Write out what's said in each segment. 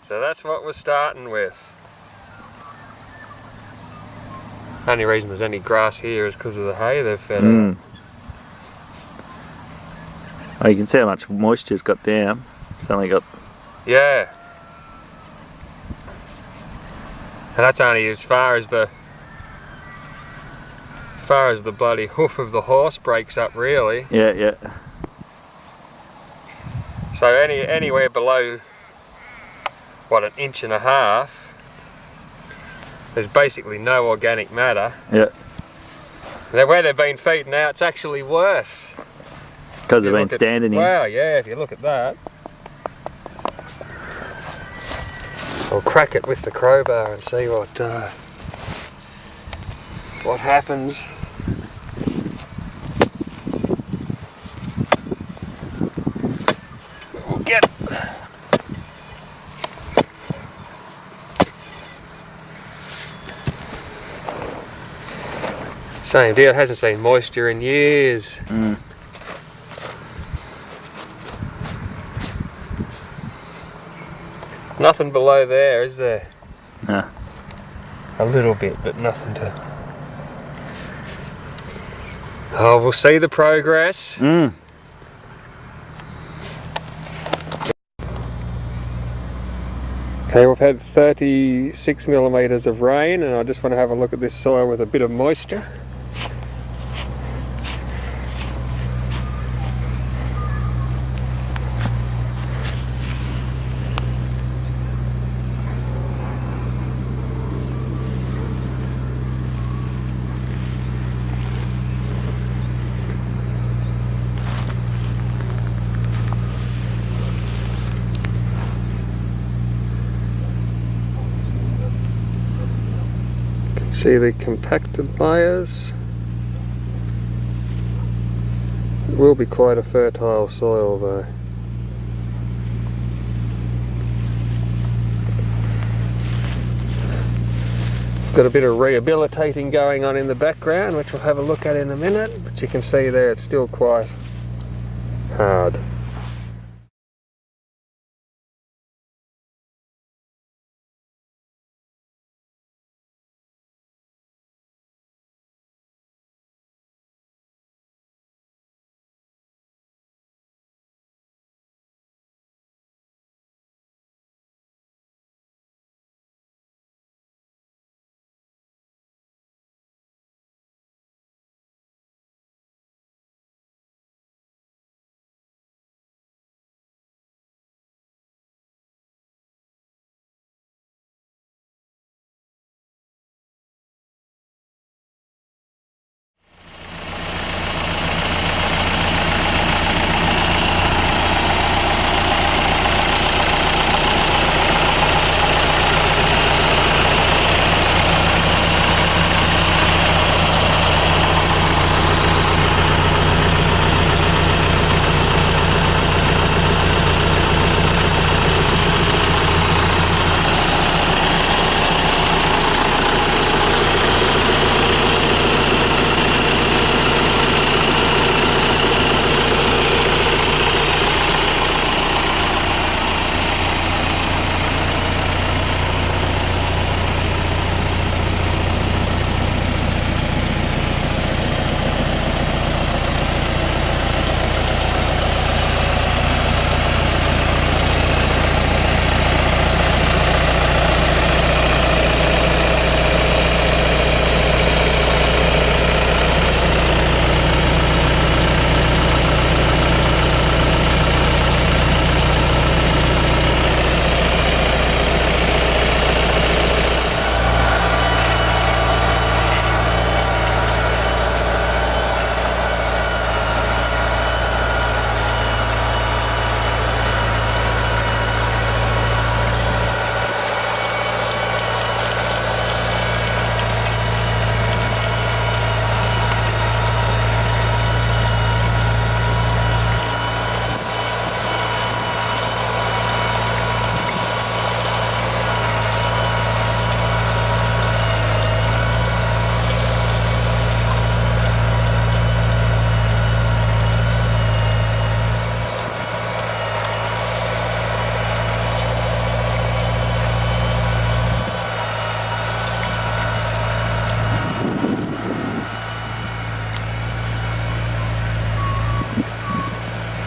So that's what we're starting with. Only reason there's any grass here is because of the hay they've fed out. Oh, you can see how much moisture's got down. It's only got... Yeah. And that's only as far as the bloody hoof of the horse breaks up, really. Yeah, yeah. So anywhere below, what, 1.5 inches, there's basically no organic matter. Yeah. Where they've been feeding now, it's actually worse. Because they've been standing here. Wow, yeah, if you look at that. I'll crack it with the crowbar and see what happens. We'll get same deal, it hasn't seen moisture in years. Nothing below there, is there? No. A little bit, but nothing to... Oh, we'll see the progress. Okay, we've had 36 millimetres of rain, and I just want to have a look at this soil with a bit of moisture. See the compacted layers. It will be quite a fertile soil though. Got a bit of rehabilitating going on in the background, which we'll have a look at in a minute, but you can see there it's still quite hard.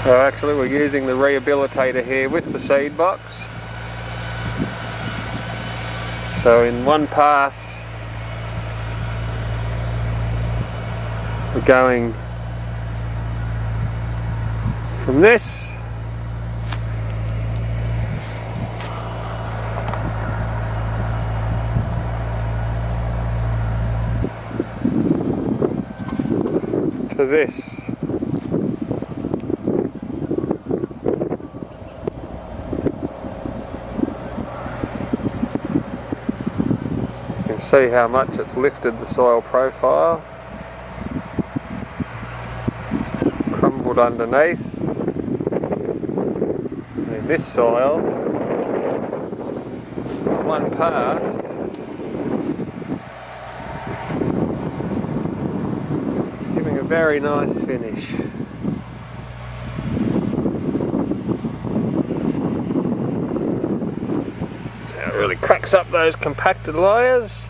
So actually we're using the rehabilitator here with the seed box. So in one pass we're going from this to this. You can see how much it's lifted the soil profile. Crumbled underneath. And in this soil, one pass, it's giving a very nice finish. So it really cracks up those compacted layers.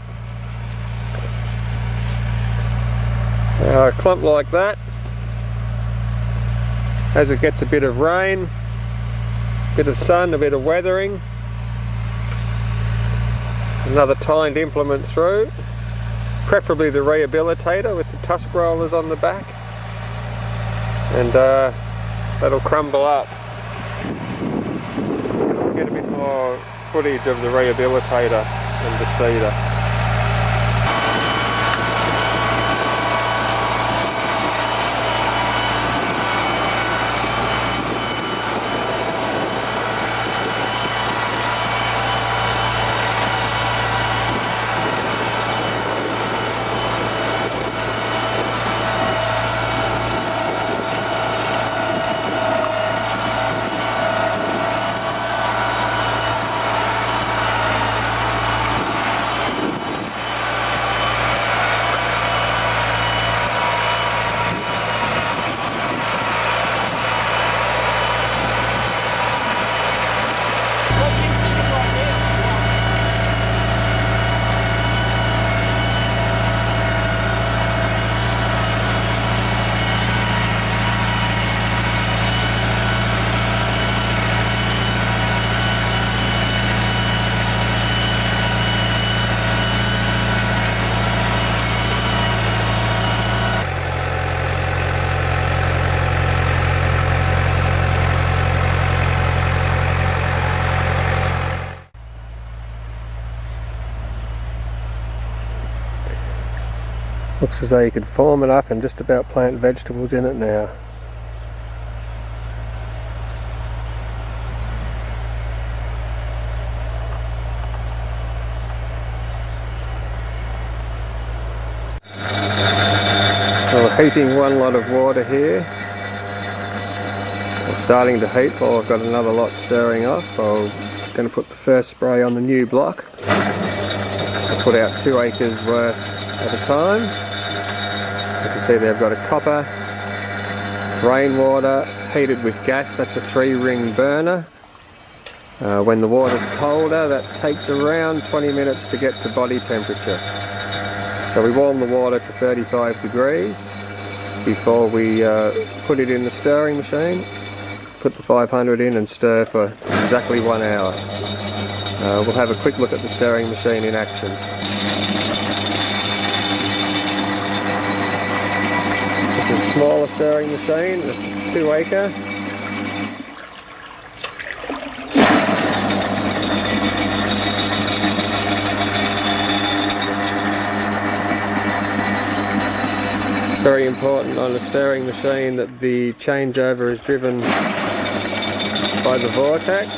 A clump like that, as it gets a bit of rain, a bit of sun, a bit of weathering, another tined implement through, preferably the rehabilitator with the tusk rollers on the back, and that'll crumble up. We'll get a bit more footage of the rehabilitator and the seeder. Looks as though you could form it up and just about plant vegetables in it now. So we're heating one lot of water here. It's starting to heat while I've got another lot stirring off. I'm going to put the first spray on the new block. I'll put out 2 acres worth at a time. You can see they've got a copper, rainwater, heated with gas. That's a 3-ring burner. When the water's colder, that takes around 20 minutes to get to body temperature. So we warm the water to 35 degrees before we put it in the stirring machine. Put the 500 in and stir for exactly 1 hour. We'll have a quick look at the stirring machine in action. This is a smaller stirring machine, it's 2 acre. Very important on a stirring machine that the changeover is driven by the Vortex.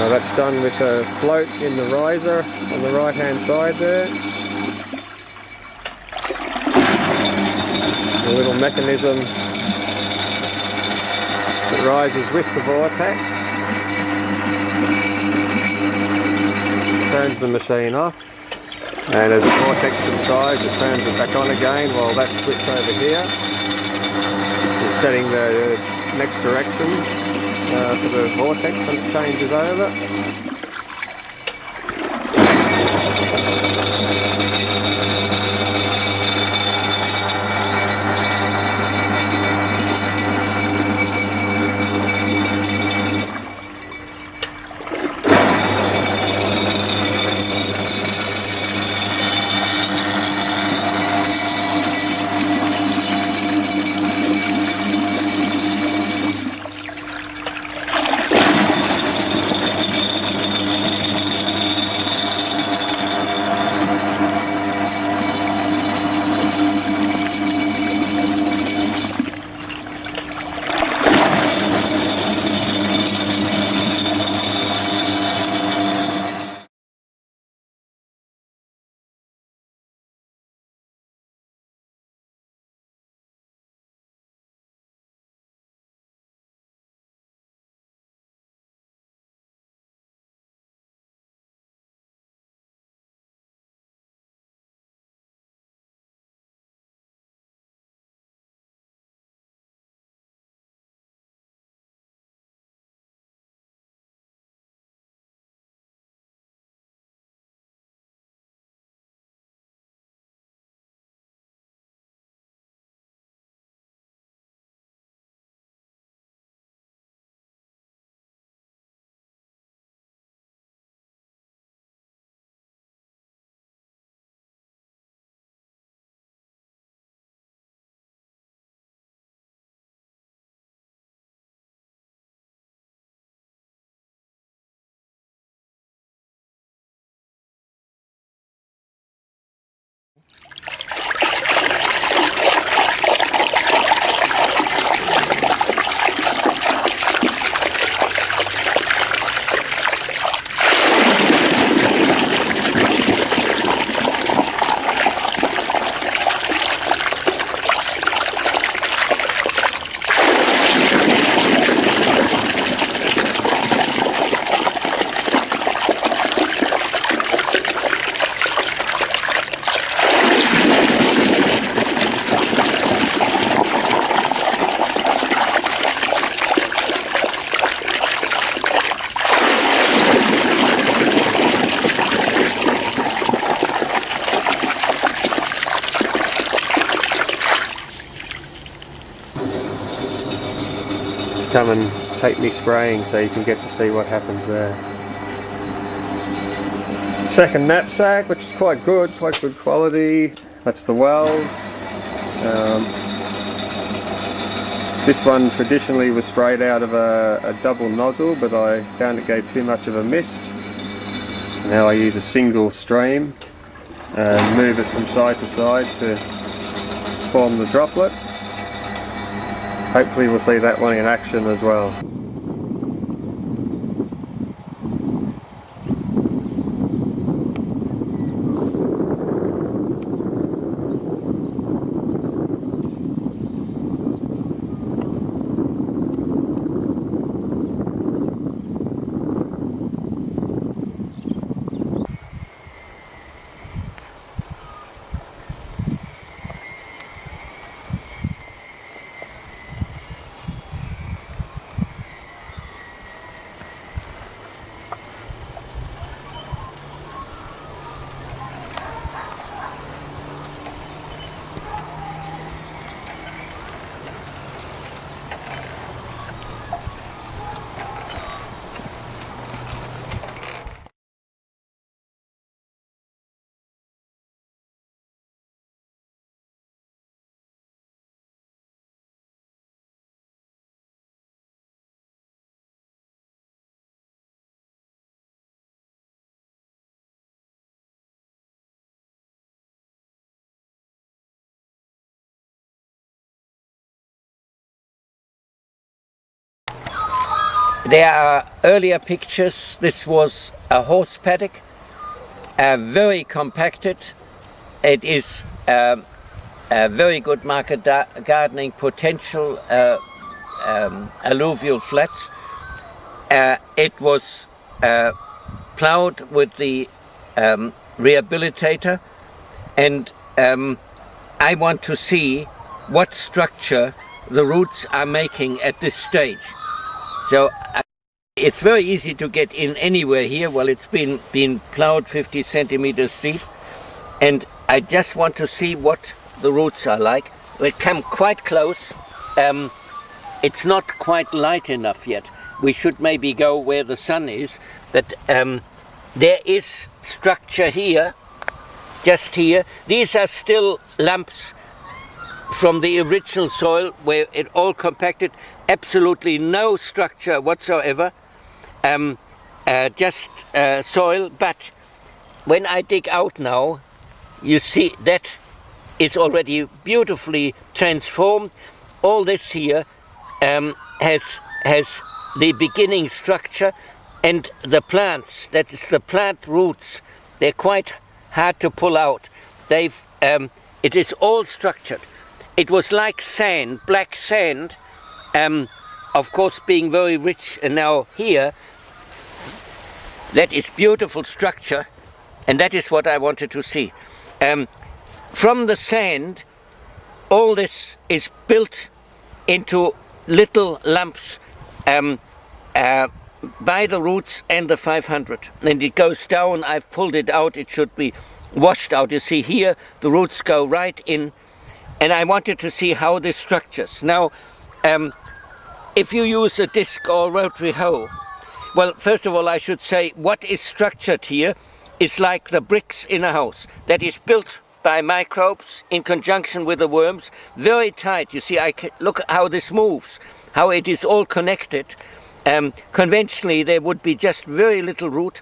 That's done with a float in the riser on the right hand side there. A little mechanism that rises with the Vortex. Turns the machine off. And as the vortex subsides, it turns it back on again while that switch over here is setting the next direction for the vortex when it changes over. come and take me spraying so you can get to see what happens there. Second knapsack, which is quite good quality. That's the Wells. This one traditionally was sprayed out of a double nozzle, but I found it gave too much of a mist. Now I use a single stream and move it from side to side to form the droplet. Hopefully we'll see that one in action as well. There are earlier pictures. This was a horse paddock, very compacted. It is a very good market gardening potential, alluvial flats. It was ploughed with the rehabilitator, and I want to see what structure the roots are making at this stage. So it's very easy to get in anywhere here. Well, it's been ploughed 50 centimeters deep, and I just want to see what the roots are like. We'll come quite close. It's not quite light enough yet. We should maybe go where the sun is, but there is structure here, just here. These are still lumps from the original soil where it all compacted. Absolutely no structure whatsoever, just soil. But when I dig out now, you see that is already beautifully transformed. All this here has the beginning structure, and the plants, that is the plant roots, they're quite hard to pull out. It is all structured. It was like sand, black sand, of course being very rich, and now here, that is beautiful structure, and that is what I wanted to see. From the sand, all this is built into little lumps by the roots and the 500, and it goes down. I've pulled it out, it should be washed out. You see here, the roots go right in, and I wanted to see how this structures. Now, if you use a disc or rotary hoe, well, first of all, I should say what is structured here is like the bricks in a house that is built by microbes in conjunction with the worms, very tight. You see, look how this moves, how it is all connected. Conventionally, there would be just very little root,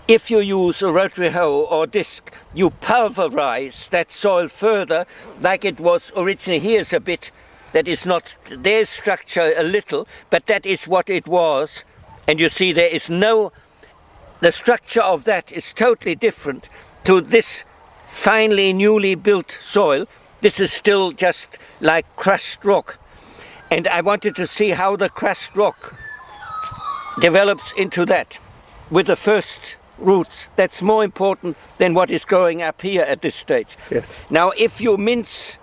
if you use a rotary hoe or disc, you pulverize that soil further, like it was originally. Here's a bit that is not, there's structure a little, but that is what it was. And you see there is no, the structure of that is totally different to this finely newly built soil. This is still just like crushed rock. And I wanted to see how the crushed rock develops into that with the first roots. That's more important than what is growing up here at this stage. Yes. Now, if you mince,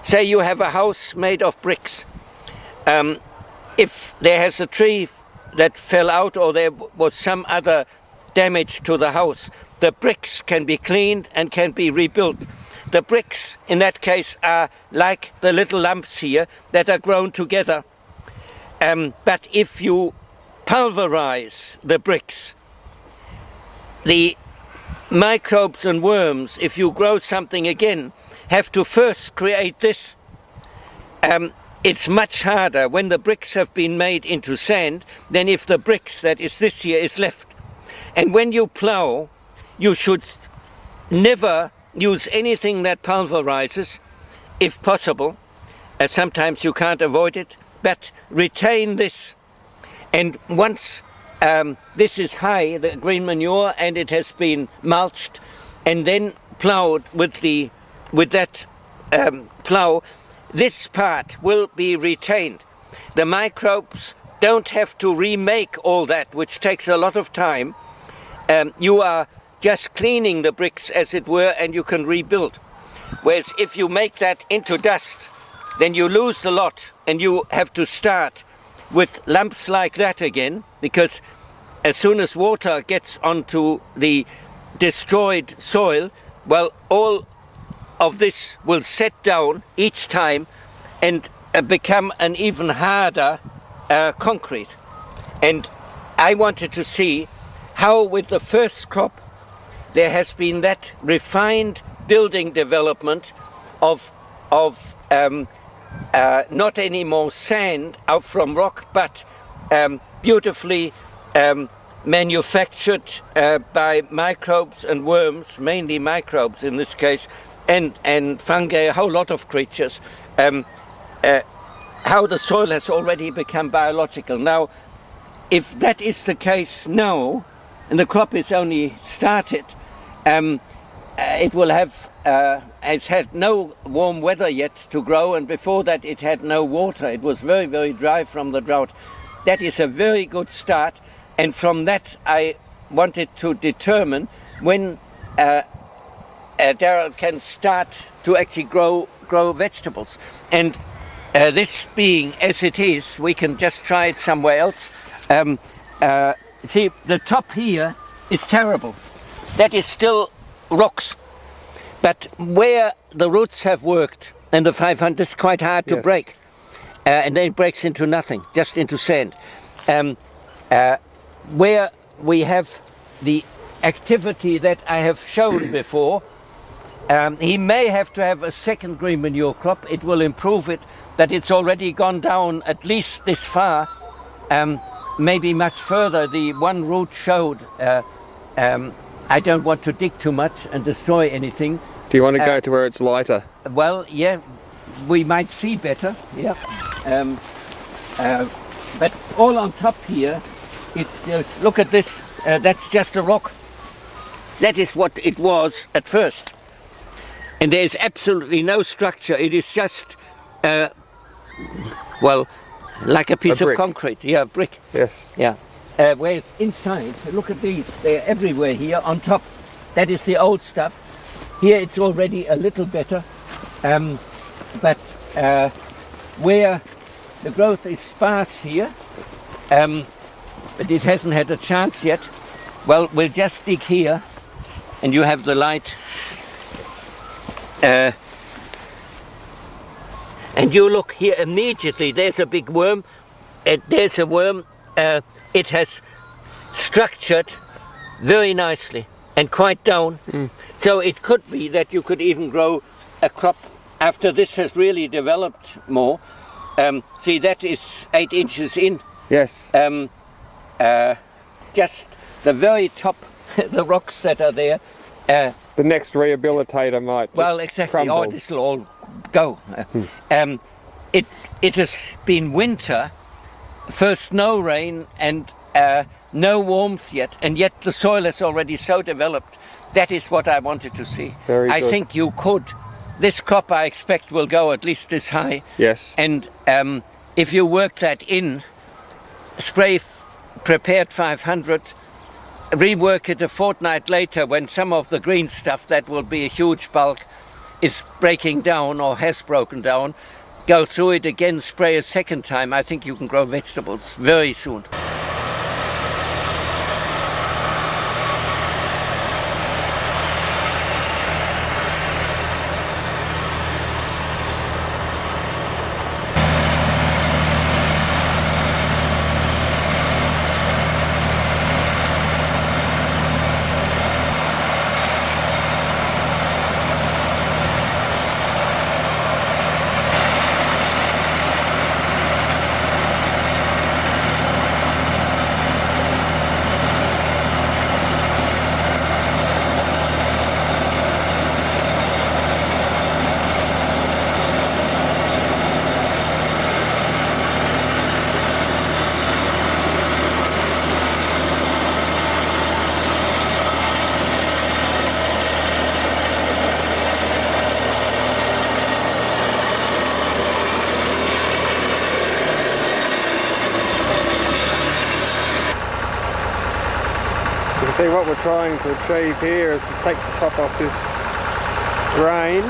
say you have a house made of bricks, if there has a tree that fell out or there was some other damage to the house, the bricks can be cleaned and can be rebuilt. the bricks in that case are like the little lumps here that are grown together. But if you pulverize the bricks, the microbes and worms, if you grow something again, have to first create this. It's much harder when the bricks have been made into sand than if the bricks, that is this here, is left. And when you plow, you should never use anything that pulverizes, if possible. Sometimes you can't avoid it, but retain this. And once this is high, the green manure, and it has been mulched and then plowed with that plow, this part will be retained. The microbes don't have to remake all that, which takes a lot of time. You are just cleaning the bricks, as it were, and you can rebuild. Whereas if you make that into dust, then you lose the lot, and you have to start with lumps like that again, because as soon as water gets onto the destroyed soil, well, all of this will set down each time and become an even harder concrete. And I wanted to see how with the first crop there has been that refined building development of not any more sand out from rock, but beautifully manufactured by microbes and worms, mainly microbes in this case, and fungi, a whole lot of creatures. How the soil has already become biological. Now, if that is the case now, and the crop is only started, it will have, it's had no warm weather yet to grow, and before that it had no water. It was very, very dry from the drought. That is a very good start, and from that I wanted to determine when Darrell can start to actually grow vegetables. And this being as it is, we can just try it somewhere else. See, the top here is terrible. That is still rocks. But where the roots have worked, and the 500 is quite hard to break. And then it breaks into nothing, just into sand. Where we have the activity that I have shown before, he may have to have a second green manure crop. It will improve it, but it's already gone down at least this far, maybe much further. The one root showed. I don't want to dig too much and destroy anything. Do you want to go to where it's lighter? Well, yeah, we might see better, yeah. But all on top here is, look at this, that's just a rock. That is what it was at first. And there is absolutely no structure. It is just, well, like a piece of concrete. Yeah, brick. Yes. Yeah. Whereas inside, look at these. They're everywhere here on top. That is the old stuff. Here it's already a little better. But where the growth is sparse here, but it hasn't had a chance yet, well, we'll just dig here and you have the light. And you look here immediately, there's a big worm, there's a worm, it has structured very nicely and quite down. So it could be that you could even grow a crop after this has really developed more. See, that is 8 inches in. Yes. Just the very top, the rocks that are there. The next rehabilitator might well, exactly. crumble. Oh, this will all go. It has been winter, first no rain and no warmth yet, and yet the soil is already so developed. That is what I wanted to see. Very I good. think you could. This crop I expect will go at least this high. Yes. And if you work that in, spray prepared 500, rework it a fortnight later when some of the green stuff, that will be a huge bulk, is breaking down or has broken down, go through it again, spray a second time. I think you can grow vegetables very soon. See, what we're trying to achieve here is to take the top off this grain,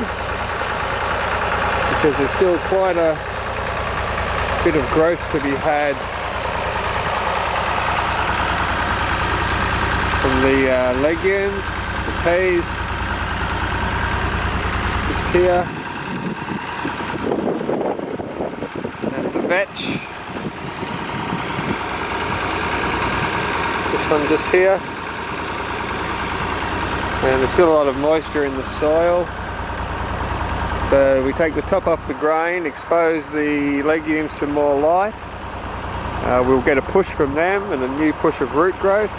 because there's still quite a bit of growth to be had from the legumes, the peas, just here, and the vetch, this one just here. And there's still a lot of moisture in the soil, so we take the top off the grain, expose the legumes to more light. We'll get a push from them and a new push of root growth.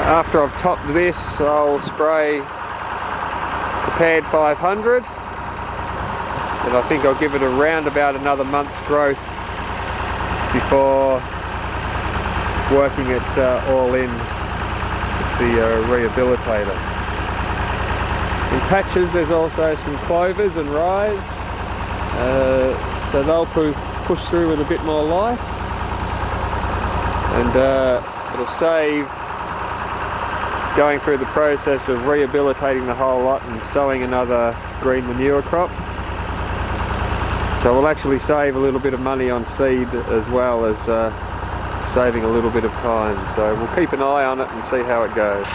After I've topped this, I'll spray Prepared 500, and I think I'll give it around about another month's growth before working it all in the rehabilitator. In patches there's also some clovers and rye, so they'll push through with a bit more light, and it'll save going through the process of rehabilitating the whole lot and sowing another green manure crop. So we'll actually save a little bit of money on seed as well as saving a little bit of time. So we'll keep an eye on it and see how it goes.